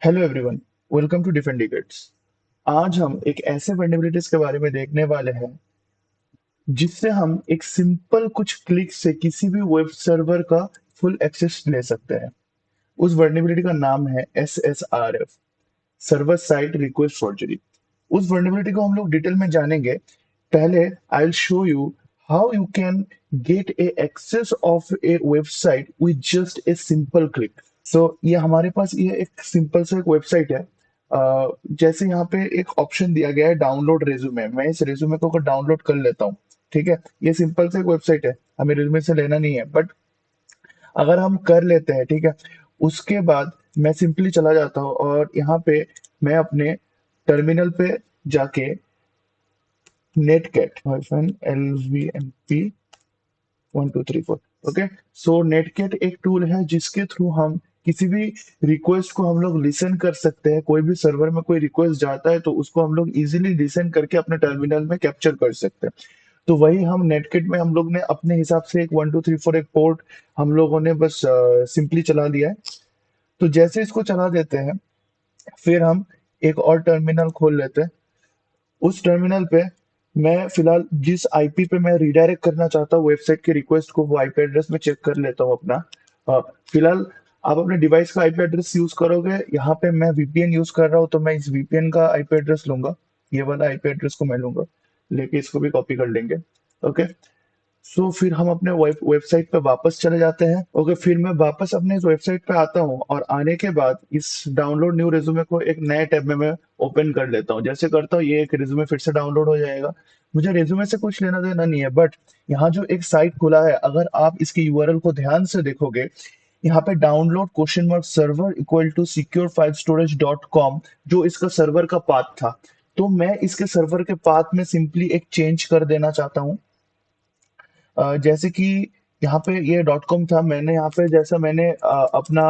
Hello everyone, welcome to different digits. आज हम एक ऐसे वल्नरेबिलिटीज के बारे में देखने वाले हैं जिससे हम एक सिंपल कुछ क्लिक से किसी भी वेब सर्वर का फुल एक्सेस ले सकते हैं। उस वल्नरेबिलिटी का नाम है SSRF, server side request forgery. उस वल्नरेबिलिटी को हम लोग डिटेल में जानेंगे। पहले I will show you how you can get a access of a website with just a simple click. So ये हमारे पास ये एक सिंपल सा एक वेबसाइट है। जैसे यहाँ पे एक ऑप्शन दिया गया है डाउनलोड रेज्यूमे। मैं इस रेज्यूमे को डाउनलोड कर लेता हूँ। ठीक है, ये सिंपल सा एक वेबसाइट है, हमें रेज्यूमे से लेना नहीं है, बट अगर हम कर लेते हैं, ठीक है, उसके बाद मैं सिंपली चला जाता हूँ और यहाँ पे मैं अपने टर्मिनल पे जाके नेटकेट LVMP 1 2 3 4, ओके। सो नेटकेट एक टूल है जिसके थ्रू हम किसी भी रिक्वेस्ट को हम लोग लिसन कर सकते हैं। कोई भी सर्वर में कोई रिक्वेस्ट जाता है तो उसको हम लोग इजीली लिसन करके अपने टर्मिनल में कैप्चर कर सकते हैं। तो वही हम नेटकेट में हम लोग ने अपने हिसाब से एक 1 2 3 4 एक पोर्ट हम लोगों ने बस सिंपली चला दिया है। तो जैसे इसको चला देते हैं, फिर हम एक और टर्मिनल खोल लेते हैं। उस टर्मिनल पे मैं फिलहाल जिस आईपी पे मैं रिडायरेक्ट करना चाहता हूँ वेबसाइट के रिक्वेस्ट को, वो आईपी एड्रेस में चेक कर लेता हूँ अपना। फिलहाल आप अपने डिवाइस का आईपी एड्रेस यूज करोगे। यहाँ पे मैं वीपीएन यूज कर रहा हूँ तो मैं इस वीपीएन का आईपी एड्रेस लूंगा। ये वाला आईपी एड्रेस को मैं लूंगा, लेके इसको भी कॉपी कर लेंगे। ओके। सो फिर हम अपने वेबसाइट पे वापस चले जाते हैं। ओके, फिर मैं वापस अपने इस वेबसाइट पे आता हूँ और आने के बाद इस डाउनलोड न्यू रिज्यूमे को एक नए टैब में मैं ओपन कर लेता हूँ। जैसे करता हूँ, ये एक रिज्यूमे फिर से डाउनलोड हो जाएगा। मुझे रिज्यूमे से कुछ लेना देना नहीं है, बट यहाँ जो एक साइट खुला है, अगर आप इसके यूआरएल को ध्यान से देखोगे, यहाँ पे download question mark server equal to secure file storage dot com, जो इसका सर्वर का पाथ था। तो मैं इसके सर्वर के पाथ में सिंपली एक चेंज कर देना चाहता हूँ। जैसे कि यहाँ पे ये डॉट कॉम था, मैंने यहाँ पे जैसा मैंने अपना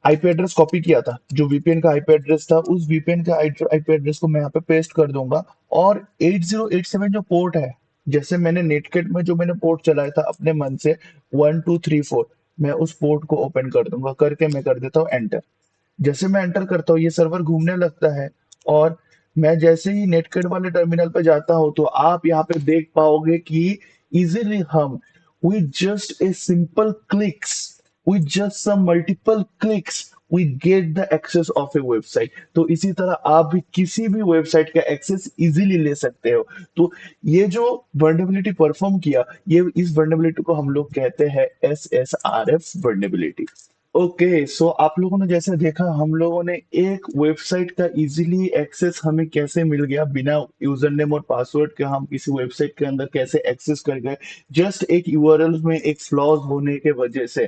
आईपी एड्रेस कॉपी किया था, जो वीपीएन का आईपी एड्रेस था, उस वीपीएन का आईपी एड्रेस को मैं यहाँ पे पेस्ट कर दूंगा। और 8087 जो पोर्ट है, जैसे मैंने नेटकेट में जो मैंने पोर्ट चलाया था अपने मन से 1234, मैं उस पोर्ट को ओपन कर दूंगा। करके मैं कर देता हूँ एंटर। जैसे मैं एंटर करता हूँ, ये सर्वर घूमने लगता है। और मैं जैसे ही नेटकेट वाले टर्मिनल पे जाता हूँ तो आप यहाँ पे देख पाओगे कि इजीली हम with just a simple clicks, with just some multiple clicks, we get the access of a website। तो इसी तरह आप भी किसी भी वेबसाइट का एक्सेस इजीली ले सकते हो। तो ये जो वर्नेबिलिटी परफॉर्म किया, ये इस वर्नेबिलिटी को हम लोग कहते हैं SSRF वर्नेबिलिटी। ओके, सो आप लोगों ने जैसे देखा, हम लोगों ने एक वेबसाइट का इजीली एक्सेस हमें कैसे मिल गया बिना यूजर नेम और पासवर्ड के, हम किसी वेबसाइट के अंदर कैसे एक्सेस कर गए जस्ट एक यूआरएल में एक फ्लॉज होने के वजह से।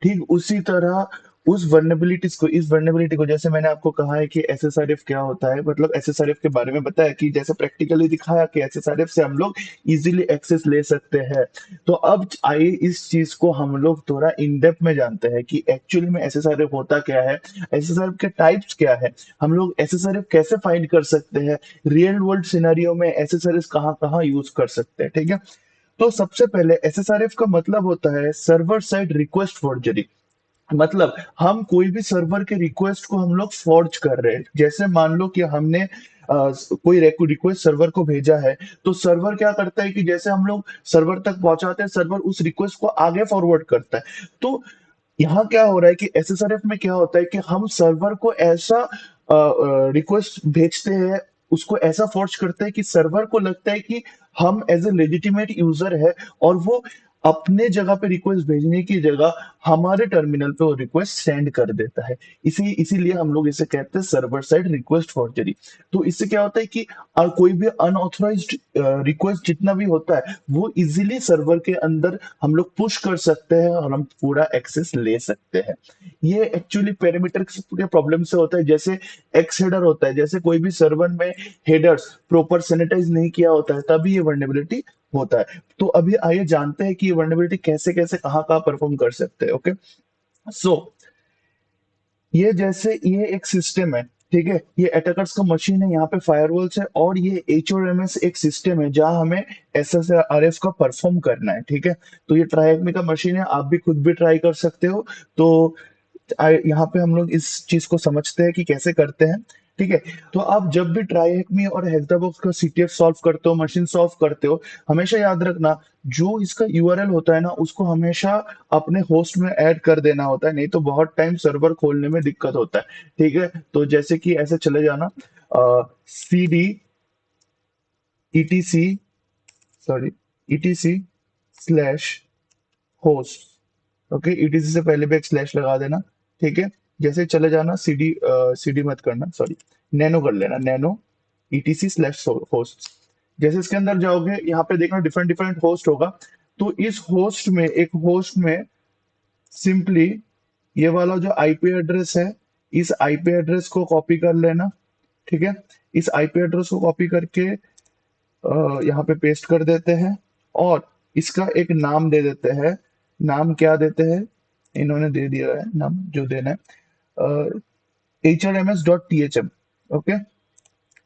ठीक उसी तरह उस वर्नेबिलिटीज को, इस वर्नेबिलिटी को, जैसे मैंने आपको कहा है कि एसएसआरएफ क्या होता है, मतलब एसएसआरएफ के बारे में बताया कि जैसे प्रैक्टिकली दिखाया कि एसएसआरएफ से हम लोग इजीली एक्सेस ले सकते हैं। तो अब आइए इस चीज को हम लोग थोड़ा इन डेप्थ में जानते हैं कि एक्चुअली में एसएसआरएफ होता क्या है, एसएसआरएफ के टाइप्स क्या है, हम लोग एसएसआरएफ कैसे फाइंड कर सकते हैं, रियल वर्ल्ड सिनेरियो में एसएसआरएफ कहाँ कहाँ यूज कर सकते हैं। ठीक है, तो सबसे पहले एसएसआरएफ का मतलब होता है सर्वर साइड रिक्वेस्ट फॉर्जरी। मतलब हम कोई भी सर्वर के रिक्वेस्ट को हम लोग फॉर्ज कर रहे हैं। जैसे मान लो कि हमने कोई रिक्वेस्ट सर्वर को भेजा है, तो सर्वर क्या करता है कि जैसे हम लोग सर्वर तक पहुंचाते हैं, सर्वर उस रिक्वेस्ट को आगे फॉरवर्ड करता है। तो यहाँ क्या हो रहा है कि एसएसआरएफ में क्या होता है कि हम सर्वर को ऐसा रिक्वेस्ट भेजते हैं, उसको ऐसा फोर्स करते हैं कि सर्वर को लगता है कि हम एज ए लेजिटिमेट यूजर है, और वो अपने जगह पे रिक्वेस्ट भेजने की जगह हमारे टर्मिनल पे वो रिक्वेस्ट सेंड कर देता है। इसीलिए हम लोग इसे कहते हैं सर्वर साइड रिक्वेस्ट फॉर्जरी। तो इससे क्या होता है कि कोई भी अनऑथराइज्ड रिक्वेस्ट जितना भी होता है, वो इजीली सर्वर के अंदर हम लोग पुश कर सकते हैं और हम पूरा एक्सेस ले सकते हैं। ये एक्चुअली पैरामीटर के प्रॉब्लम से होता है। जैसे एक्स हेडर होता है, जैसे कोई भी सर्वर में हेडर्स प्रॉपर सैनिटाइज नहीं किया होता है, तभी ये वर्नेबिलिटी होता है। तो अभी आइए जानते हैं कि ये वर्नेबिलिटी कैसे कैसे कहाँ कहाँ परफॉर्म कर सकते हैं। ओके, सो ये जैसे ये एक सिस्टम है, ठीक है, ये अटैकर्स का मशीन है, यहाँ पे फायरवॉल्स है, और ये HRMS एक सिस्टम है जहां हमें SSRF का परफॉर्म करना है। ठीक है, तो ये ट्राई का मशीन है, आप भी खुद भी ट्राई कर सकते हो। तो यहाँ पे हम लोग इस चीज को समझते हैं कि कैसे करते हैं। ठीक है, तो आप जब भी ट्राई हैक मी और हेक्साबॉक्स का सीटीएफ सॉल्व करते हो, मशीन सॉल्व करते हो, हमेशा याद रखना जो इसका यूआरएल होता है ना, उसको हमेशा अपने होस्ट में ऐड कर देना होता है, नहीं तो बहुत टाइम सर्वर खोलने में दिक्कत होता है। ठीक है, तो जैसे कि ऐसे चले जाना C D ETC, sorry, ETC slash host. Okay, ETC से पहले भी एक स्लैश लगा देना। ठीक है, जैसे चले जाना सीडी, सीडी मत करना, सॉरी, नैनो कर लेना, नैनो ईटीसी स्लैश होस्ट। जैसे इसके अंदर जाओगे, यहाँ पे देखना डिफरेंट डिफरेंट होस्ट होगा। तो इस होस्ट में, एक होस्ट में सिंपली ये वाला जो आईपी एड्रेस है, इस आईपी एड्रेस को कॉपी कर लेना। ठीक है, इस आईपी एड्रेस को कॉपी करके यहाँ पे पेस्ट कर देते हैं, और इसका एक नाम दे देते हैं। नाम क्या देते हैं, इन्होंने दे दिया है नाम जो देना है, hrms.thm। ओके,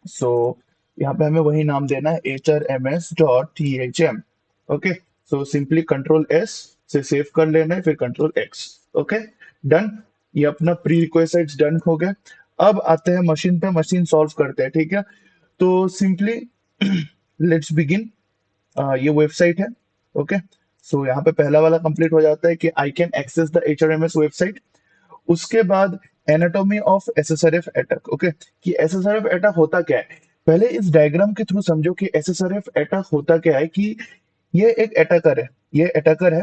सो यहाँ पे हमें वही नाम देना है, hrms.thm। Okay, so simply control S से सेव कर लेना है, फिर कंट्रोल एक्स। Okay, done. ये अपना प्री रिक्वेस्ट डन हो गया। अब आते हैं मशीन पे, मशीन सॉल्व करते हैं। ठीक है, तो सिंपली लेट्स बिगिन। ये वेबसाइट है। ओके, सो यहाँ पे पहला वाला कंप्लीट हो जाता है कि I can access the HRMS website. उसके बाद anatomy of SSRF attack. Okay, कि एसएसआरएफ अटैक होता क्या है, पहले इस डायग्राम के थ्रू समझो कि एसएसआरएफ अटैक होता क्या है। कि ये एक अटैकर है, ये अटैकर है,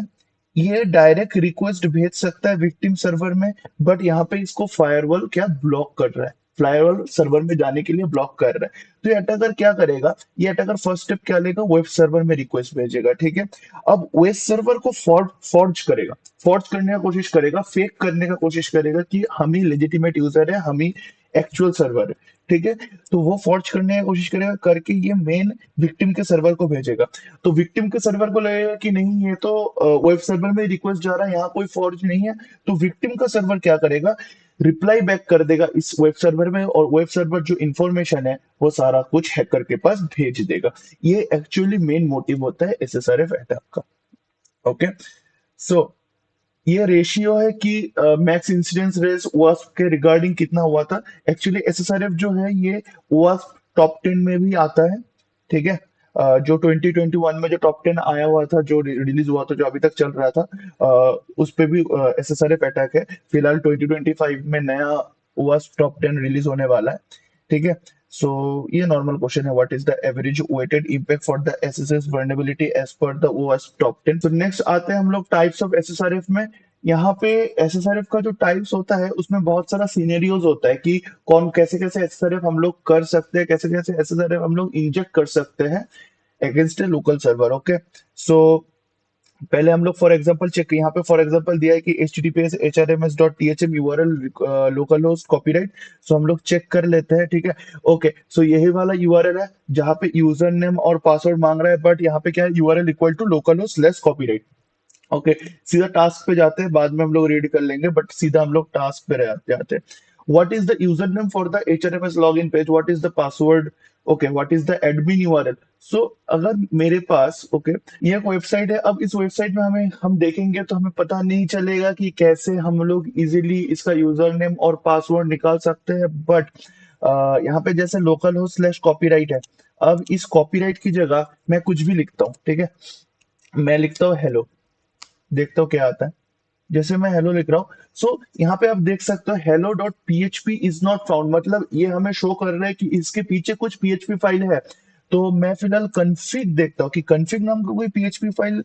ये डायरेक्ट रिक्वेस्ट भेज सकता है विक्टिम सर्वर में, बट यहाँ पे इसको फायरवॉल क्या ब्लॉक कर रहा है, फायरवॉल सर्वर में जाने के लिए ब्लॉक कर रहा है। तो ये अटैकर क्या करेगा, ये अटैकर फर्स्ट स्टेप क्या लेगा, वेब सर्वर में रिक्वेस्ट भेजेगा। ठीक है, अब वेब सर्वर को फॉर्ज करेगा, फॉर्ज करने का कोशिश करेगा, फेक करने का कोशिश करेगा कि हम ही लेजिटिमेट यूजर है, हम ही एक्चुअल सर्वर है। ठीक है, तो वो फॉर्ज करने की कोशिश करेगा, करके ये मेन विक्टिम के सर्वर को भेजेगा। तो विक्टिम के सर्वर को लगेगा कि नहीं, ये तो वेब सर्वर में रिक्वेस्ट जा रहा है, यहाँ कोई फॉर्ज नहीं है। तो विक्टिम का सर्वर क्या करेगा, रिप्लाई बैक कर देगा इस वेब सर्वर में, और वेब सर्वर जो इंफॉर्मेशन है वो सारा कुछ हैकर के पास भेज देगा। ये एक्चुअली मेन मोटिव होता है एसएसआरएफ अटैक का। ओके, सो ये रेशियो है कि मैक्स इंसिडेंस रेस ओवास्प के रिगार्डिंग कितना हुआ था। एक्चुअली एसएसआरएफ जो है ये ओवास्प टॉप 10 में भी आता है। ठीक है, जो 2021 में जो टॉप 10 आया हुआ था, जो रिलीज हुआ था, जो अभी तक चल रहा था, उस पे भी एसएसआरएफ अटैक है। फिलहाल 2025 में नया ओवास्प टॉप 10 रिलीज होने वाला है। ठीक है, सो ये नॉर्मल क्वेश्चन है, what is the average weighted impact for the SSS vulnerability as per the ओवास्प टॉप 10। तो नेक्स्ट आते हैं हम लोग टाइप्स ऑफ एसएसआरएफ में। यहाँ पे एसएसआरएफ का जो टाइप्स होता है उसमें बहुत सारा सिनेरियोज होता है कि कौन कैसे कैसे एसएसआरएफ हम लोग कर सकते हैं, कैसे कैसे एसएसआरएफ हम लोग इंजेक्ट कर सकते हैं against a local server. Okay, so पहले हम लोग फॉर एग्जांपल चेक, यहाँ पे फॉर एग्जांपल दिया है कि https hrms.thm url local host copyright. So हम लोग चेक कर लेते हैं। ठीक है, ओके, सो यही वाला यूआरएल है जहाँ पे यूजर नेम और पासवर्ड मांग रहा है, बट यहाँ पे क्या है, URL equal to local host less copyright. Okay, सीधा टास्क पे जाते हैं, बाद में हम लोग रीड कर लेंगे, बट सीधा हम लोग टास्क पे जाते हैं। What is the user name for the HRMS login page, what is the password, okay, what is the admin URL. So अगर मेरे पास, ओके, ये एक वेबसाइट है, अब इस वेबसाइट में हमें हम देखेंगे तो हमें पता नहीं चलेगा कि कैसे हम लोग इजीली इसका यूजर नेम और पासवर्ड निकाल सकते हैं। बट यहाँ पे जैसे लोकल होस्ट स्लैश कॉपीराइट है, अब इस कॉपीराइट की जगह मैं कुछ भी लिखता हूँ। ठीक है, मैं लिखता हूँ हेलो, देखता हूँ क्या आता है। जैसे मैं हेलो लिख रहा हूँ, सो यहाँ पे आप देख सकते हो hello dot PHP is not found, मतलब ये हमें शो कर रहा है कि इसके पीछे कुछ पीएचपी फाइल है। तो मैं फिलहाल कन्फिग देखता हूँ कि कन्फिग नाम का कोई पीएचपी फाइल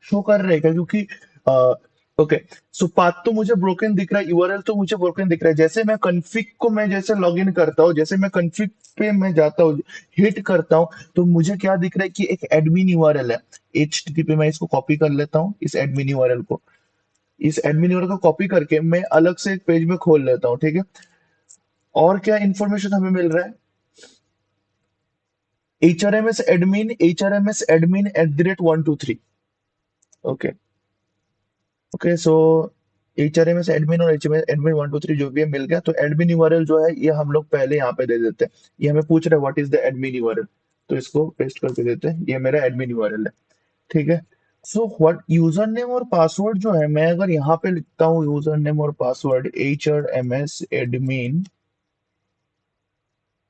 शो कर रहा है क्या, क्योंकि ओके, सो पाथ तो मुझे ब्रोकन दिख रहा है, यूआरएल तो मुझे ब्रोकन दिख रहा है। जैसे मैं कन्फिग को मैं जैसे लॉग इन करता हूँ, जैसे मैं कन्फिग पे मैं जाता हूँ, हिट करता हूँ, तो मुझे क्या दिख रहा है कि एक एडमिन यूआरएल है। एचटीटीपी, मैं इसको कॉपी कर लेता हूँ, इस एडमिन यूआरएल को, इस एडमिन यूआरएल को कॉपी करके मैं अलग से एक पेज में खोल लेता हूँ। ठीक है, और क्या इंफॉर्मेशन हमें मिल रहा है, H R M S at the rate 123। Okay, okay, so H R M S admin और एडमिन 123 जो भी है मिल गया। तो एडमिन यूआरएल जो है ये हम लोग पहले यहाँ पे दे देते हैं। ये हमें पूछ रहा है what is the admin URL, तो इसको पेस्ट करके देते हैं, ये मेरा एडमिन यूआरएल है। ठीक है, सो व्हाट यूजर नेम और पासवर्ड जो है, मैं अगर यहाँ पे लिखता हूँ यूजर नेम और पासवर्ड HRMS एडमिन,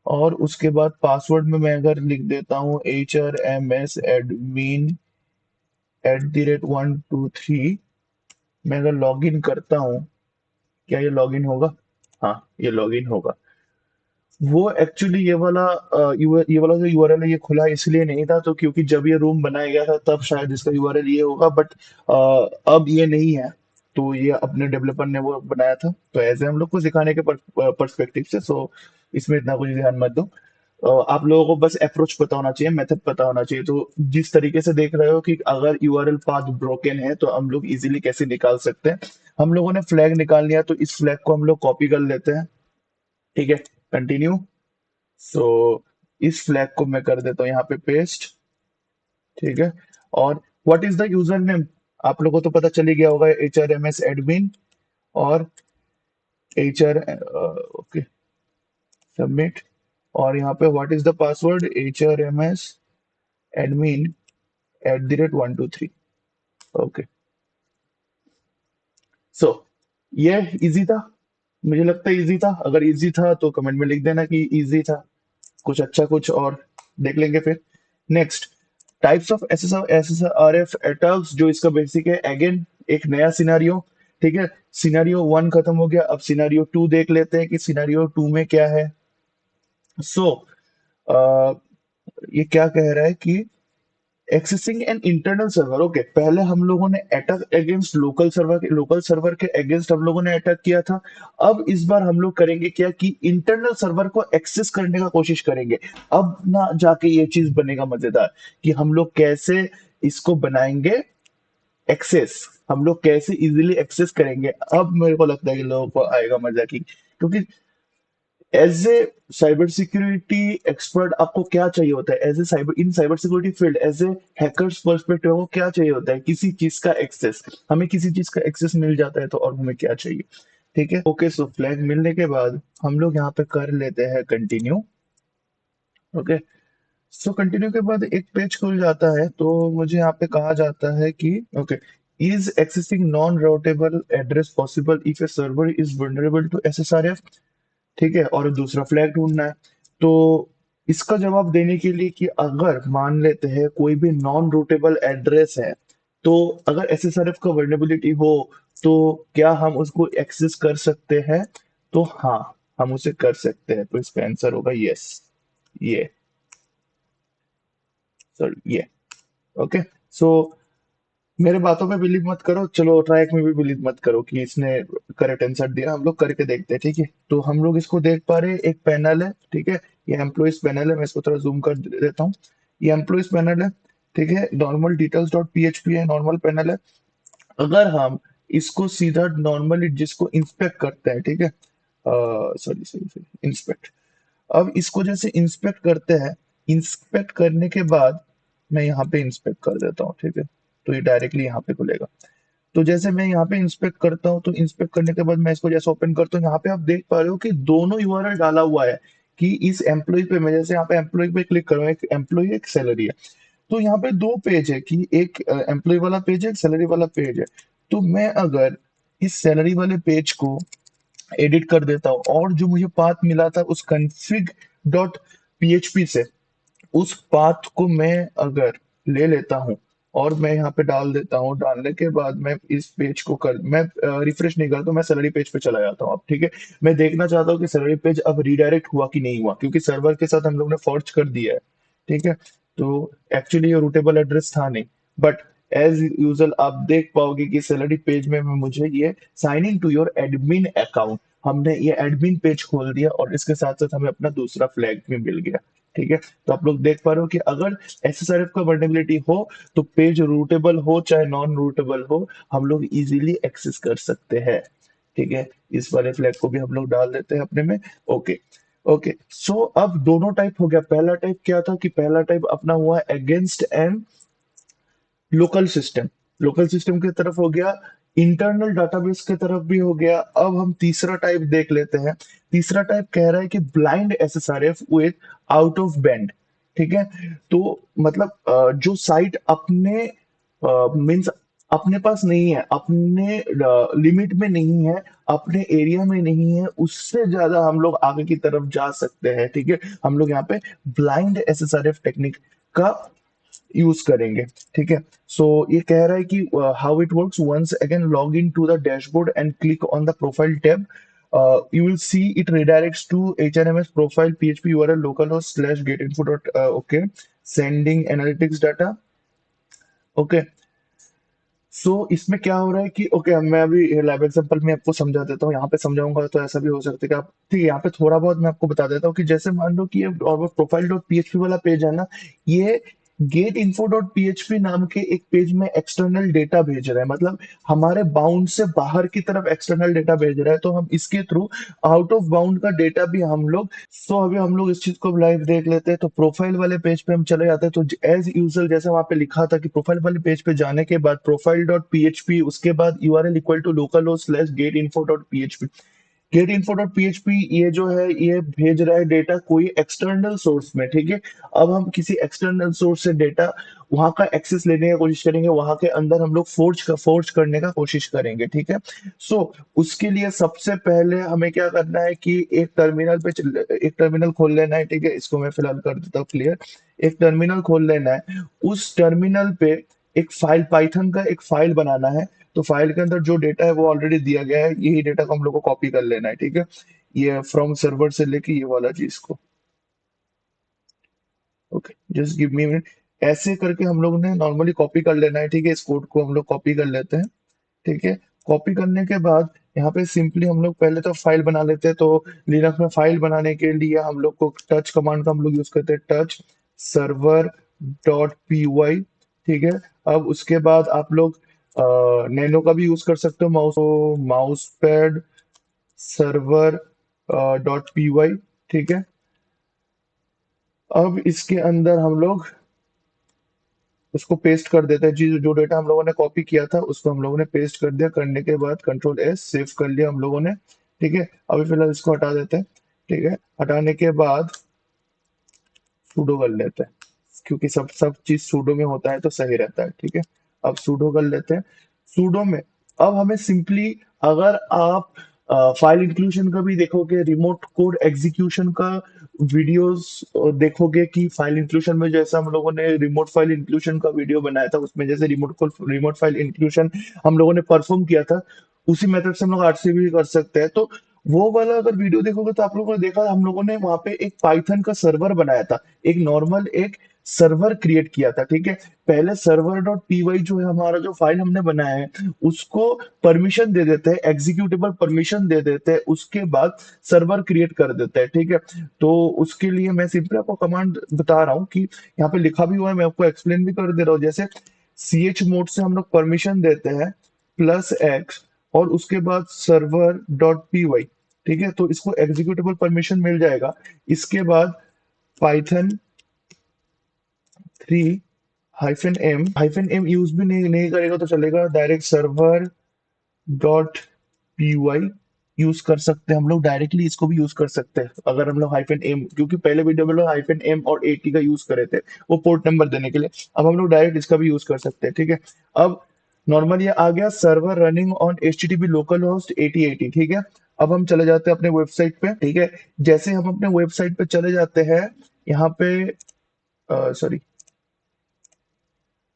और उसके बाद पासवर्ड में मैं अगर लिख देता हूँ HRMS एडमिन @123, मैं अगर लॉगिन करता हूँ, क्या ये लॉगिन होगा? हाँ, ये लॉगिन होगा। वो एक्चुअली ये वाला जो यूआरएल है, ये खुला इसलिए नहीं था तो क्योंकि जब ये रूम बनाया गया था तब शायद इसका यूआरएल ये होगा, बट अब ये नहीं है। तो ये अपने डेवलपर ने वो बनाया था, तो ऐसे हम लोग को सिखाने के पर्सपेक्टिव से, सो इसमें इतना कुछ ध्यान मत दो। आप लोगों को बस अप्रोच पता होना चाहिए, मेथड पता होना चाहिए। तो जिस तरीके से देख रहे हो कि अगर यूआरएल पाथ ब्रोकन है तो हम लोग इजीली कैसे निकाल सकते हैं। हम लोगों ने फ्लैग निकाल लिया, तो इस फ्लैग को हम लोग कॉपी कर लेते हैं। ठीक है, कंटिन्यू। सो इस फ्लैग को मैं कर देता हूँ यहाँ पे पेस्ट। ठीक है, और what is the user name, आप लोगों को तो पता चल ही गया होगा, HRMS एडमिन, और HR, ओके, सबमिट। और यहाँ पे what is the password, HRMS admin @123। Okay, so ये इजी था, मुझे लगता है इजी था। अगर इजी था तो कमेंट में लिख देना कि इजी था। कुछ अच्छा कुछ और देख लेंगे फिर। Next, types of SSRF attacks, जो इसका बेसिक है। अगेन एक नया सिनारियो। ठीक है, सिनारियो 1 खत्म हो गया, अब सिनारियो 2 देख लेते हैं कि सिनारियो 2 में क्या है। सो ये क्या कह रहा है कि accessing an internal server. Okay, पहले हम लोगों ने अटैक अगेंस्ट लोकल सर्वर के अगेंस्ट हम लोगों ने अटैक किया था। अब इस बार हम लोग करेंगे क्या कि इंटरनल सर्वर को एक्सेस करने का कोशिश करेंगे। अब ना जाके ये चीज बनेगा मजेदार, कि हम लोग कैसे इसको बनाएंगे एक्सेस, हम लोग कैसे इजीली एक्सेस करेंगे। अब मेरे को लगता है कि लोगों को आएगा मजा की, क्योंकि as a cyber security expert आपको क्या चाहिए होता है, as a cyber security field, as a hackers perspective को क्या चाहिए होता है, किसी चीज का एक्सेस। हमें किसी चीज का एक्सेस मिल जाता है तो और हमें क्या चाहिए। ठीक है, ओके, सो फ्लैग मिलने के बाद हम लोग यहाँ पे कर लेते हैं कंटिन्यू। ओके, सो कंटिन्यू के बाद एक पेज खुल जाता है, तो मुझे यहाँ पे कहा जाता है कि okay, is accessing non routable address possible if a server is vulnerable to SSRF। ठीक है, और दूसरा फ्लैग ढूंढना है। तो इसका जवाब देने के लिए कि अगर मान लेते हैं कोई भी नॉन रूटेबल एड्रेस है, तो अगर SSRF का वर्नेबिलिटी हो, तो क्या हम उसको एक्सेस कर सकते हैं? तो हाँ, हम उसे कर सकते हैं। तो इसका आंसर होगा यस, ये, सॉरी, ये। ओके, सो मेरे बातों पे बिलीव मत करो, चलो ट्रैक में भी बिलीव मत करो कि इसने करेक्ट आंसर दिया। हम लोग करके देखते हैं। ठीक है, तो हम लोग इसको देख पा रहे हैं, एक पैनल है। ठीक है, ये एम्प्लॉइज पैनल है, मैं इसको थोड़ा जूम कर देता हूँ। ये एम्प्लॉइज पैनल है। ठीक है, नॉर्मल डिटेल्स डॉट PHP है, नॉर्मल पैनल है। अगर हम इसको सीधा नॉर्मली जिसको इंस्पेक्ट करते हैं, ठीक है, सॉरी सॉरी सॉरी, इंस्पेक्ट। अब इसको जैसे इंस्पेक्ट करते हैं, इंस्पेक्ट करने के बाद मैं यहाँ पे इंस्पेक्ट कर देता हूँ। ठीक है, तो ये डायरेक्टली यहाँ पे खुलेगा। तो जैसे मैं यहाँ पे इंस्पेक्ट करता हूँ, तो इंस्पेक्ट करने के बाद मैं इसको जैसे ओपन करता हूँ, यहाँ पे आप देख पा रहे हो कि दोनों यूआरएल डाला हुआ है। कि इस एम्प्लॉय पे मैं जैसे यहाँ पे एम्प्लॉय पे क्लिक करूँ, एक एम्प्लॉय एक सैलरी है। तो यहाँ पे दो पेज है, कि एक एम्प्लॉय वाला पेज है, एक सैलरी वाला पेज है। तो मैं अगर इस सैलरी वाले पेज को एडिट कर देता हूँ, और जो मुझे पाथ मिला था उस config डॉट php से, उस पाथ को मैं अगर ले लेता हूँ और मैं यहाँ पे डाल देता हूँ, डालने के बाद मैं इस पेज को कर मैं रिफ्रेश नहीं करता, मैं सैलरी पेज पे चला जाता हूँ। अब ठीक है, मैं देखना चाहता हूँ कि सैलरी पेज अब रीडायरेक्ट हुआ कि नहीं हुआ, क्योंकि सर्वर के साथ हम लोग ने फॉर्ज कर दिया है। ठीक है, तो एक्चुअली ये रूटेबल एड्रेस था नहीं, बट एज यूजल आप देख पाओगे कि सैलरी पेज में मुझे ये sign in to your admin account, हमने ये एडमिन पेज खोल दिया, और इसके साथ साथ हमें अपना दूसरा फ्लैग भी मिल गया। ठीक है, तो आप लोग देख पा रहे हो कि अगर SSRF का वर्नेबिलिटी हो, तो पेज रूटेबल हो चाहे नॉन रूटेबल हो, हम लोग इजीली एक्सेस कर सकते हैं। ठीक है, इस वाले फ्लैग को भी हम लोग डाल देते हैं अपने में। ओके, ओके, सो अब दोनों टाइप हो गया। पहला टाइप क्या था कि पहला टाइप अपना हुआ against an local system, local system की तरफ हो गया, इंटरनल डेटाबेस की तरफ भी हो गया। अब हम तीसरा टाइप देख लेते हैं। तीसरा टाइप कह रहा है कि blind SSRF with out of band. ठीक है, तो मतलब जो साइट अपने मीन्स अपने पास नहीं है, अपने लिमिट में नहीं है, अपने एरिया में नहीं है, उससे ज्यादा हम लोग आगे की तरफ जा सकते हैं। ठीक है, हम लोग यहाँ पे ब्लाइंड एसएसआरएफ टेक्निक का यूज करेंगे। ठीक है, सो ये कह रहा है कि how it works, once again log in to the dashboard and click on the profile tab, you will see it redirects to HRMS profile PHP URL localhost slash getinfo dot okay, sending analytics data। Okay, so इसमें क्या हो रहा है कि okay, मैं अभी live example में आपको समझा देता हूँ। यहाँ पे समझाऊंगा तो ऐसा भी हो सकता है कि आप, ठीक है, यहाँ पे थोड़ा बहुत मैं आपको बता देता हूँ कि जैसे मान लो कि ये और वो प्रोफाइल डॉट पीएचपी वाला पेज है ना, ये गेट इन्फो डॉट पीएचपी नाम के एक पेज में एक्सटर्नल डेटा भेज रहा है, मतलब हमारे बाउंड से बाहर की तरफ एक्सटर्नल डेटा भेज रहा है, तो हम इसके थ्रू आउट ऑफ बाउंड का डेटा भी हम लोग, सो अभी हम लोग इस चीज को लाइव देख लेते हैं। तो प्रोफाइल वाले पेज पे हम चले जाते हैं, तो एज यूजुअल जैसे वहां पे लिखा था कि प्रोफाइल वाले पेज पे जाने के बाद प्रोफाइल डॉट पीएचपी, उसके बाद URL equal to local host slash get info dot PHP. Get info dot PHP ये जो है ये भेज रहा है डेटा कोई एक्सटर्नल सोर्स में। ठीक है, अब हम किसी एक्सटर्नल सोर्स से डेटा वहां का एक्सेस लेने की कोशिश करेंगे, वहां के अंदर हम लोग फोर्ज करने का कोशिश करेंगे। ठीक है, सो उसके लिए सबसे पहले हमें क्या करना है कि एक टर्मिनल खोल लेना है। ठीक है, इसको मैं फिलहाल कर देता हूँ क्लियर। एक टर्मिनल खोल लेना है, उस टर्मिनल पे एक फाइल, पाइथन का एक फाइल बनाना है। तो फाइल के अंदर जो डेटा है वो ऑलरेडी दिया गया है, यही डेटा को हम लोग को कॉपी कर लेना है। ठीक है, ये फ्रॉम सर्वर से लेके ये वाला चीज को, okay, just give me minute. ऐसे करके हम लोग ने नॉर्मली कॉपी कर लेना है। ठीक है, इस कोड को हम लोग कॉपी कर लेते हैं। ठीक है, कॉपी करने के बाद यहाँ पे सिंपली हम लोग पहले तो फाइल बना लेते हैं। तो लिनक्स में फाइल बनाने के लिए हम लोग को टच कमांड का हम लोग यूज करते हैं, touch server dot P Y. ठीक है, अब उसके बाद आप लोग नैनो का भी यूज कर सकते हो, mouse pad server dot P Y. ठीक है, अब इसके अंदर हम लोग उसको पेस्ट कर देते हैं, जी जो डेटा हम लोगों ने कॉपी किया था उसको हम लोगों ने पेस्ट कर दिया। करने के बाद कंट्रोल एस सेव कर लिया हम लोगों ने। ठीक है, अभी फिलहाल इसको हटा देते हैं। ठीक है, हटाने के बाद सूडो कर लेते हैं, क्योंकि सब सब चीज सूडो में होता है तो सही रहता है। ठीक है, अब सूडो कर लेते हैं। सूडो में अब हमें सिंपली, अगर आप फाइल इंक्लूजन का भी देखोगे, रिमोट कोड एग्जीक्यूशन का वीडियोस देखोगे कि फाइल इंक्लूजन में जैसा हम लोगों ने रिमोट फाइल इंक्लूजन का वीडियो बनाया था, उसमें जैसे रिमोट फाइल इंक्लूजन हम लोगों ने परफॉर्म किया था, उसी मेथड से हम लोग आरसीबी भी कर सकते हैं। तो वो वाला अगर वीडियो देखोगे तो आप लोगों ने देखा हम लोगों ने वहां पे एक पाइथन का सर्वर बनाया था, एक नॉर्मल एक सर्वर क्रिएट किया था। ठीक है, पहले सर्वर डॉट पी वाई जो है हमारा जो फाइल हमने बनाया है उसको परमिशन दे देते हैं, एग्जीक्यूटेबल परमिशन दे देते हैं, उसके बाद सर्वर क्रिएट कर देते हैं। ठीक है, तो उसके लिए मैं सिंपली आपको कमांड बता रहा हूँ कि यहाँ पे लिखा भी हुआ है, मैं आपको एक्सप्लेन भी कर दे रहा हूँ। जैसे सी एच मोड से हम लोग परमिशन देते हैं +X और उसके बाद सर्वर डॉट पी वाई। ठीक है, तो इसको एग्जीक्यूटेबल परमिशन मिल जाएगा। इसके बाद पाइथन 3 -m यूज भी नहीं करेगा तो चलेगा, direct server dot P Y use कर सकते हैं हम लोग, डायरेक्टली इसको भी यूज कर सकते हैं अगर हम लोग -m, क्योंकि पहले वीडियो में लोग -m और 80 का यूज करे थे वो पोर्ट नंबर देने के लिए, अब हम लोग डायरेक्ट इसका भी यूज कर सकते हैं। ठीक है, अब नॉर्मल ये आ गया server running on HTTP local host 8080। ठीक है, अब हम चले जाते हैं अपने वेबसाइट पे। ठीक है, जैसे हम अपने वेबसाइट पे चले जाते हैं, यहाँ पे सॉरी,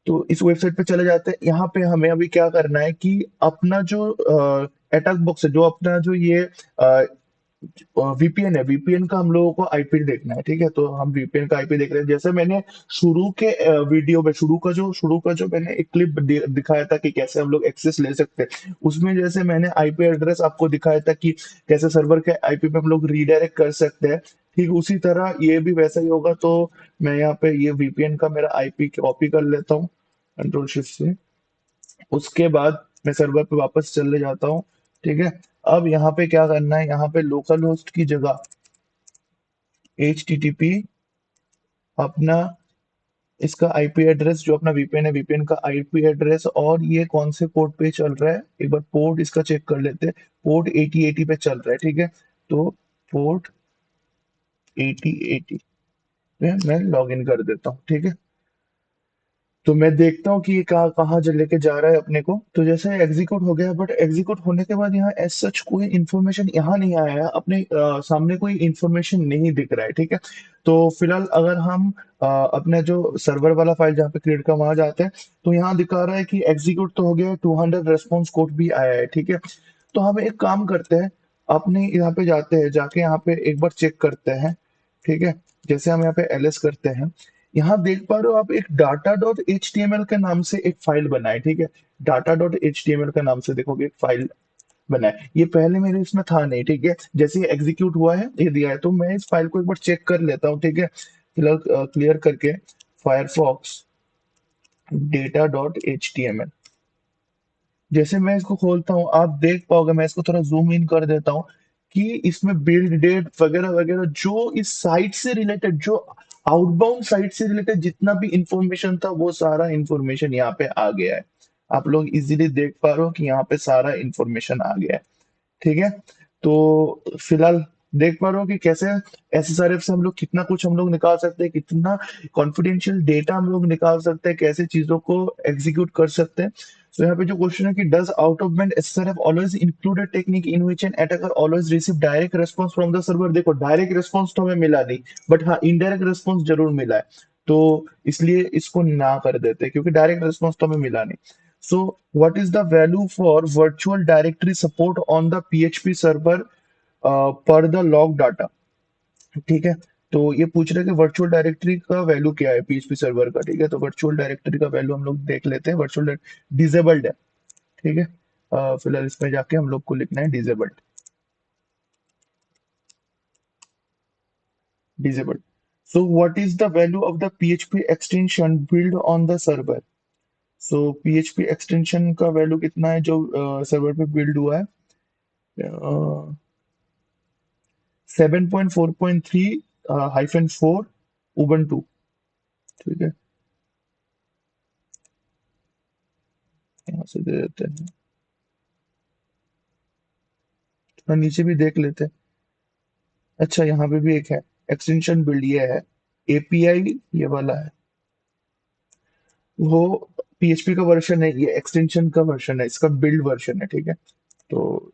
तो इस वेबसाइट पे चले जाते हैं। यहाँ पे हमें अभी क्या करना है कि अपना जो अटैक बॉक्स है, जो अपना जो ये वीपीएन है, वीपीएन का हम लोगों को आईपी देखना है। ठीक है, तो हम वीपीएन का आईपी देख रहे हैं। जैसे मैंने शुरू के वीडियो में शुरू का जो मैंने एक क्लिप दिखाया था कि कैसे हम लोग एक्सेस ले सकते हैं, उसमें जैसे मैंने आईपी एड्रेस आपको दिखाया था कि कैसे सर्वर के आईपी पे हम लोग रीडायरेक्ट कर सकते हैं, ठीक उसी तरह ये भी वैसा ही होगा। तो मैं यहाँ पे ये वीपीएन का मेरा आईपी कॉपी कर लेता हूँ कंट्रोल शिफ्ट से। उसके बाद मैं सर्वर पे वापस चले जाता हूँ। ठीक है, अब यहाँ पे क्या करना है, यहाँ पे लोकल होस्ट की जगह HTTP अपना इसका आईपी एड्रेस, जो अपना वीपीएन है वीपीएन का आईपी एड्रेस, और ये कौन से पोर्ट पे चल रहा है एक बार पोर्ट इसका चेक कर लेते हैं। पोर्ट 8080 पे चल रहा है। ठीक है, तो पोर्ट 8080 पे मैं लॉग इन कर देता हूँ। ठीक है, तो मैं देखता हूँ कि ये कहाँ कहाँ जो लेके जा रहा है अपने को। तो जैसे एग्जीक्यूट हो गया, बट एग्जीक्यूट होने के बाद यहाँ एज सच कोई इन्फॉर्मेशन यहाँ नहीं आया है, अपने सामने कोई इन्फॉर्मेशन नहीं दिख रहा है, ठीक है। तो फिलहाल अगर हम अपने जो सर्वर वाला फाइल जहाँ पे क्रिएट का वहां जाते हैं, तो यहाँ दिखा रहा है कि एग्जीक्यूट तो हो गया है, 200 रेस्पॉन्स कोड भी आया है, ठीक है। तो हम एक काम करते हैं, अपने यहाँ पे जाते हैं, जाके यहाँ पे एक बार चेक करते हैं, ठीक है। जैसे हम यहाँ पे एलएस करते हैं, यहाँ देख पा रहे हो आप एक data dot H T M L के नाम से एक फाइल बना है, ठीक है। Data dot H T M L के नाम से देखोगे एक फाइल बना है, ये पहले मेरे इसमें था नहीं, ठीक है। जैसे ये एग्जीक्यूट हुआ है, ये दिया है, तो मैं इस फाइल को एक बार चेक कर लेता हूँ, ठीक है। फिलहाल क्लियर करके Firefox data dot H T M L, जैसे मैं इसको खोलता हूँ आप देख पाओगे, मैं इसको थोड़ा जूम इन कर देता हूँ कि इसमें बिल्ड डेट वगैरह वगैरह जो इस साइट से रिलेटेड, जो आउटबाउंड साइट से रिलेटेड जितना भी इंफॉर्मेशन था, वो सारा इंफॉर्मेशन यहाँ पे आ गया है। आप लोग इजीली देख पा रहे हो कि यहाँ पे सारा इंफॉर्मेशन आ गया है, ठीक है। तो फिलहाल देख पा रहे हो कि कैसे एसएसआरएफ से हम लोग कितना कुछ हम लोग निकाल सकते हैं, कितना कॉन्फिडेंशियल डेटा हम लोग निकाल सकते हैं, कैसे चीजों को एग्जीक्यूट कर सकते हैं। तो यहाँ पे जो क्वेश्चन है कि does out of band SSRF always include a technique in which an attacker always receive direct response from the server. देखो डायरेक्ट रेस्पॉन्स तो हमें मिला नहीं, बट हाँ इनडायरेक्ट रेस्पॉन्स जरूर मिला है। तो इसलिए इसको ना कर देते, क्योंकि डायरेक्ट रेस्पॉन्स तो हमें मिला नहीं। So, what is the value for virtual directory support on the PHP server per the log data? ठीक है। तो ये पूछ रहे हैं कि वर्चुअल डायरेक्टरी का वैल्यू क्या है पीएचपी सर्वर का, ठीक है। तो वर्चुअल डायरेक्टरी का वैल्यू हम लोग देख लेते हैं। वर्चुअल डिसेबल्ड है, ठीक है। फिलहाल इसमें जाके हम लोग को लिखना है disabled, disabled. So what is the value of the PHP extension build on the server? So PHP extension का वैल्यू कितना है जो सर्वर पे बिल्ड हुआ है? 7.4.3 -4 उबंटू, ठीक है। यहाँ से दे देते हैं, थोड़ा नीचे भी देख लेते हैं। अच्छा यहाँ पे भी एक है एक्सटेंशन बिल्ड, ये है एपीआई, ये वाला है वो पीएचपी का वर्जन है, ये एक्सटेंशन का वर्जन है, इसका बिल्ड वर्जन है, ठीक है। तो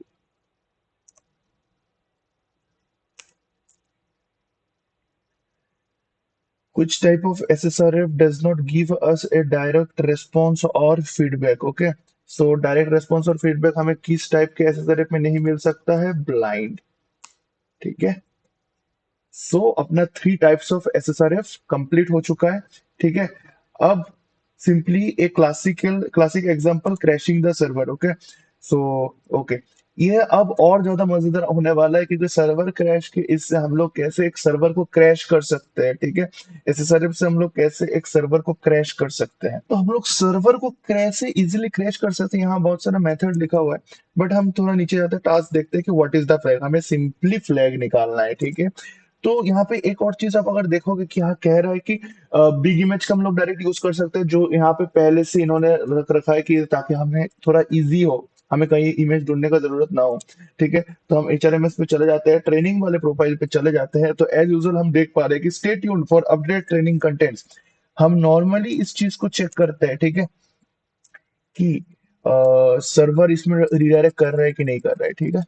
which type of SSRF does not give us a direct response और feedback? Okay, so direct response और फीडबैक हमें किस टाइप के एसएसआरएफ में नहीं मिल सकता है? ब्लाइंड, ठीक है। सो अपना 3 टाइप्स ऑफ एसएसआरएफ कंप्लीट हो चुका है, ठीक है। अब सिंपली एक classic example, crashing the server, okay. So okay, ये अब और ज्यादा मजेदार होने वाला है, क्योंकि सर्वर क्रैश के इससे हम लोग कैसे एक सर्वर को क्रैश कर सकते हैं, ठीक है। एसएसआरएफ से हम लोग कैसे एक सर्वर को क्रैश कर सकते हैं, तो हम लोग सर्वर को कैसे इजीली क्रैश कर सकते हैं, यहाँ बहुत सारा मेथड लिखा हुआ है। बट हम थोड़ा नीचे जाते हैं, टास्क देखते हैं कि व्हाट इज द फ्लैग, हमें सिंपली फ्लैग निकालना है, ठीक है। तो यहाँ पे एक और चीज आप अगर देखोगे कि यहाँ कह रहा है कि बिग इमेज का हम लोग डायरेक्ट यूज कर सकते हैं, जो यहाँ पे पहले से इन्होंने रख रखा है कि ताकि हमें थोड़ा इजी हो, हमें कहीं इमेज ढूंढने का जरूरत ना हो, ठीक है। तो हम एचआरएमएस पे चले जाते हैं, ट्रेनिंग वाले प्रोफाइल पे चले जाते हैं। तो एज यूजुअल हम देख पा रहे हैं कि stay tuned for update training contents. हम नॉर्मली इस चीज को चेक करते हैं, ठीक है, कि सर्वर इसमें रिडायरेक्ट कर रहा है कि नहीं कर रहा है, ठीक है।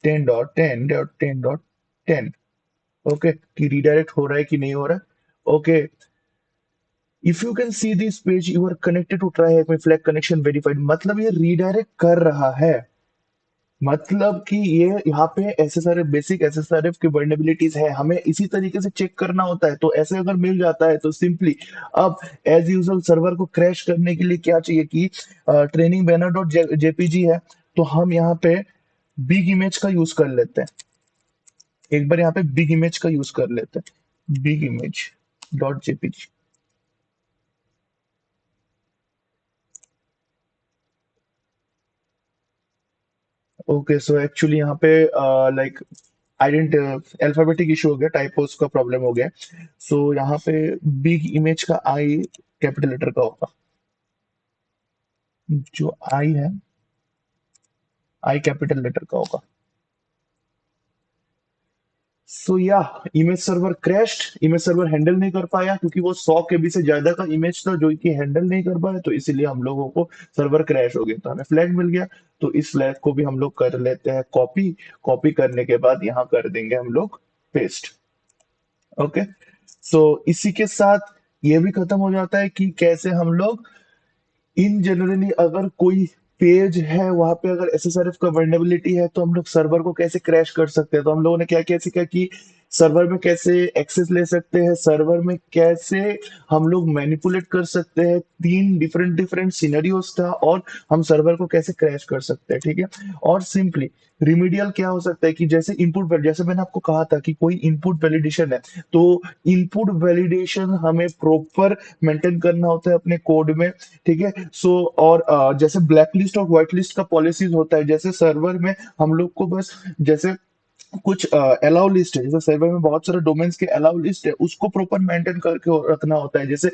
10.10.10.10, ओके, कि रिडायरेक्ट हो रहा है कि नहीं हो रहा है, okay. If you can see this page you are connected to try hack my flag connection verified, मतलब ये रिडायरेक्ट कर रहा है, मतलब कि ये यहाँ पे एसएसआरएफ, बेसिक एसएसआरएफ की वर्नेबिलिटीज है, हमें इसी तरीके से चेक करना होता है। तो ऐसे अगर मिल जाता है तो सिंपली अब एज यूजुअल सर्वर को क्रैश करने के लिए क्या चाहिए कि ट्रेनिंग बैनर डॉट जेपीजी है, तो हम यहाँ पे बिग इमेज का यूज कर लेते हैं। एक बार यहाँ पे बिग इमेज का यूज कर लेते हैं, big image dot JPG. Okay, so actually यहाँ पे लाइक आइडेंट अल्फाबेटिक इशू हो गया, टाइपोस का प्रॉब्लम हो गया। सो यहाँ पे बिग इमेज का आई कैपिटल लेटर का होगा, जो आई है आई कैपिटल लेटर का होगा। सो या image server crashed, image server handle नहीं कर पाया क्योंकि वो 100 KB से ज्यादा का इमेज था जो कि हैंडल नहीं कर पाया, तो इसीलिए हम लोगों को सर्वर क्रैश हो गया, तो हमें फ्लैग मिल गया। तो इस फ्लैग को भी हम लोग कर लेते हैं कॉपी। कॉपी करने के बाद यहाँ कर देंगे हम लोग पेस्ट। ओके, सो इसी के साथ ये भी खत्म हो जाता है कि कैसे हम लोग इन जनरली अगर कोई पेज है वहां पे अगर एसएसआरएफ का वर्नेबिलिटी है तो हम लोग सर्वर को कैसे क्रैश कर सकते हैं। तो हम लोगों ने क्या क्या सीखा कि सर्वर में कैसे एक्सेस ले सकते हैं, सर्वर में कैसे हम लोग मैनिपुलेट कर सकते हैं, तीन डिफरेंट डिफरेंट सिनेरियोस था, और हम सर्वर को कैसे क्रैश कर सकते हैं, ठीक है। और सिंपली रिमीडियल क्या हो सकता है कि जैसे इनपुट, जैसे मैंने आपको कहा था कि कोई इनपुट वैलिडेशन है, तो इनपुट वैलिडेशन हमें प्रॉपर मेंटेन करना होता है अपने कोड में, ठीक है। सो और जैसे ब्लैक लिस्ट और व्हाइट लिस्ट का पॉलिसीज होता है, जैसे सर्वर में हम लोग को बस जैसे कुछ अलाउ लिस्ट है, जैसे सर्वर में बहुत सारे डोमेन्स के अलाउ लिस्ट है, उसको प्रॉपर मेंटेन करके रखना होता है। जैसे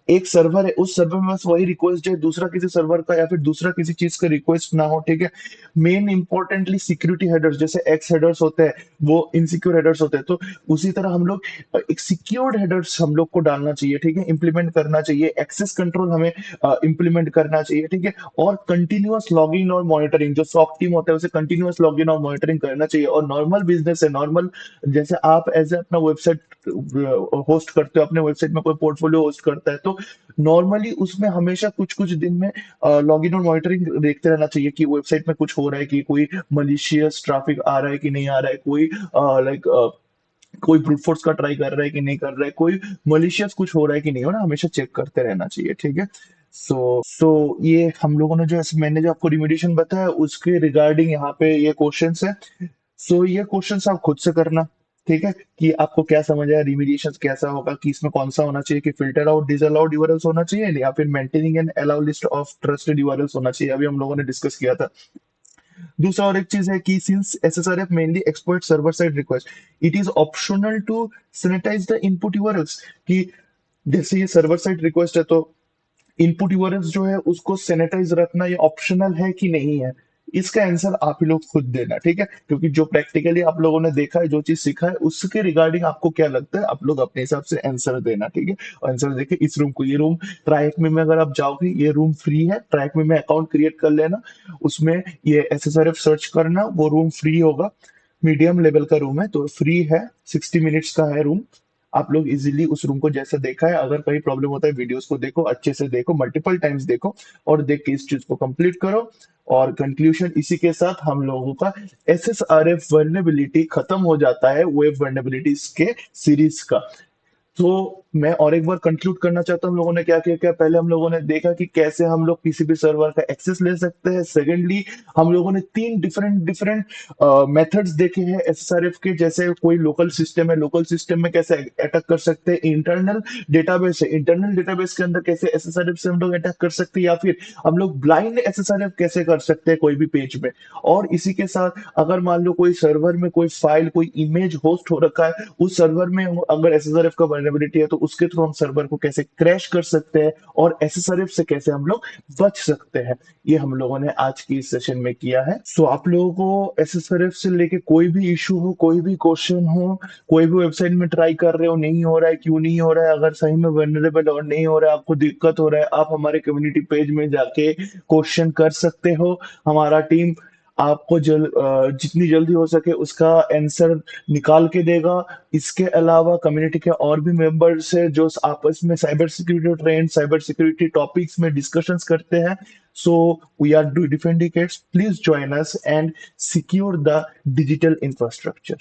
एक सर्वर है, उस सर्वर में बस वही रिक्वेस्ट है, दूसरा किसी सर्वर का या फिर दूसरा किसी चीज का रिक्वेस्ट ना हो, ठीक है। मेन इंपॉर्टेंटली सिक्योरिटी हेडर्स, जैसे एक्स हेडर्स होते हैं वो इनसिक्योर हेडर्स होते हैं, तो उसी तरह हम लोग एक सिक्योर्ड हेडर्स हम लोग को डालना चाहिए, ठीक है, इंप्लीमेंट करना चाहिए, एक्सेस कंट्रोल हमें इंप्लीमेंट करना चाहिए, ठीक है। और कंटिन्यूअस लॉगिन और मॉनिटरिंग, जो सॉक टीम होता है उसे कंटिन्यूअस लॉगिन और मॉनिटरिंग करना चाहिए। और नॉर्मल बिजनेस है, नॉर्मल जैसे आप एज ए अपना वेबसाइट होस्ट करते हो, अपने वेबसाइट में कोई पोर्टफोलियो होस्ट करता है, तो नॉर्मली उसमें हमेशा कुछ कुछ दिन में लॉगिन और मॉनिटरिंग देखते रहना चाहिए कि वेबसाइट में कुछ हो रहा है, कि कोई मलिशियस ट्रैफिक आ रहा है कि नहीं आ रहा है, कोई लाइक कोई ब्रूट फोर्स का ट्राई कर रहा है कि नहीं कर रहा है, कोई मलिशियस कुछ हो रहा है कि नहीं हो रहा, हमेशा चेक करते रहना चाहिए, ठीक है। सो ये हम लोगों ने जो मैंने जो आपको रिमेडिएशन बताया उसके रिगार्डिंग यहाँ पे ये क्वेश्चंस है। सो ये क्वेश्चंस आप खुद से करना, ठीक है, कि आपको क्या समझ आया, रिमेडिएशन कैसा होगा, कि इसमें कौन सा होना चाहिए, कि फिल्टर आउट डिसअलाउड यूआरएल्स होना चाहिए या फिर maintaining and allow list of trusted URLs होना चाहिए, अभी हम लोगों ने डिस्कस किया था। दूसरा और एक चीज है कि since SSRF mainly exploit server side request, it is optional to sanitize the input URLs, कि जैसे ये सर्वर साइड रिक्वेस्ट है, तो इनपुट यूआरएल्स जो है उसको सैनिटाइज रखना ये ऑप्शनल है कि नहीं है, इसका आंसर आप ही लोग खुद देना, ठीक है। क्योंकि जो प्रैक्टिकली आप लोगों ने देखा है, जो चीज सीखा है, उसके रिगार्डिंग आपको क्या लगता है आप लोग अपने हिसाब से आंसर देना, ठीक है। और आंसर देके इस रूम को, ये रूम ट्राइक में अगर आप जाओगे, ये रूम फ्री है, ट्राइक में अकाउंट क्रिएट कर लेना, उसमें ये एसएसआरएफ सर्च करना, वो रूम फ्री होगा, मीडियम लेवल का रूम है तो फ्री है, 60 मिनट्स का है रूम। आप लोग इजीली उस रूम को जैसे देखा है, अगर कहीं प्रॉब्लम होता है वीडियोस को देखो, अच्छे से देखो, मल्टीपल टाइम्स देखो, और देख के इस चीज को कंप्लीट करो। और कंक्लूजन इसी के साथ हम लोगों का एसएसआरएफ वर्नेबिलिटी खत्म हो जाता है वेब वर्नेबिलिटीज के सीरीज का। तो मैं और एक बार कंक्लूड करना चाहता हूँ हम लोगों ने क्या किया क्या। पहले हम लोगों ने देखा कि कैसे हम लोग किसी भी सर्वर का एक्सेस ले सकते हैं। सेकेंडली हम लोगों ने तीन डिफरेंट डिफरेंट मेथड्स देखे हैं एसएसआरएफ के, जैसे कोई लोकल सिस्टम है, लोकल सिस्टम में कैसे अटैक कर सकते हैं, इंटरनल डेटाबेस है, इंटरनल डेटाबेस के अंदर कैसे एसएसआरएफ से हम लोग अटैक कर सकते हैं, या फिर हम लोग ब्लाइंड एसएसआरएफ कैसे कर सकते हैं कोई भी पेज में। और इसी के साथ अगर मान लो कोई सर्वर में कोई फाइल कोई इमेज होस्ट हो रखा है, उस सर्वर में अगर एसएसआरएफ का वर्नेबिलिटी है तो उसके थ्रू हम सर्वर को कैसे क्रैश कर सकते हैं, और एसएसआरएफ से कैसे हम लोग बच सकते हैं, ये हम लोगों ने आज की इस सेशन में किया है। सो आप लोगों को एसएसआरएफ से लेके कोई भी इशू हो, कोई भी क्वेश्चन हो, कोई भी वेबसाइट में ट्राई कर रहे हो, नहीं हो रहा है, क्यों नहीं हो रहा है, अगर सही में वर्नरेबल और नहीं हो रहा है, आपको दिक्कत हो रहा है, आप हमारे कम्युनिटी पेज में जाके क्वेश्चन कर सकते हो। हमारा टीम आपको जितनी जल्दी हो सके उसका आंसर निकाल के देगा। इसके अलावा कम्युनिटी के और भी मेंबर्स है जो आपस में cyber security trend, cyber security topics में डिस्कशंस करते हैं। So we are defending its, please join us and secure the digital infrastructure.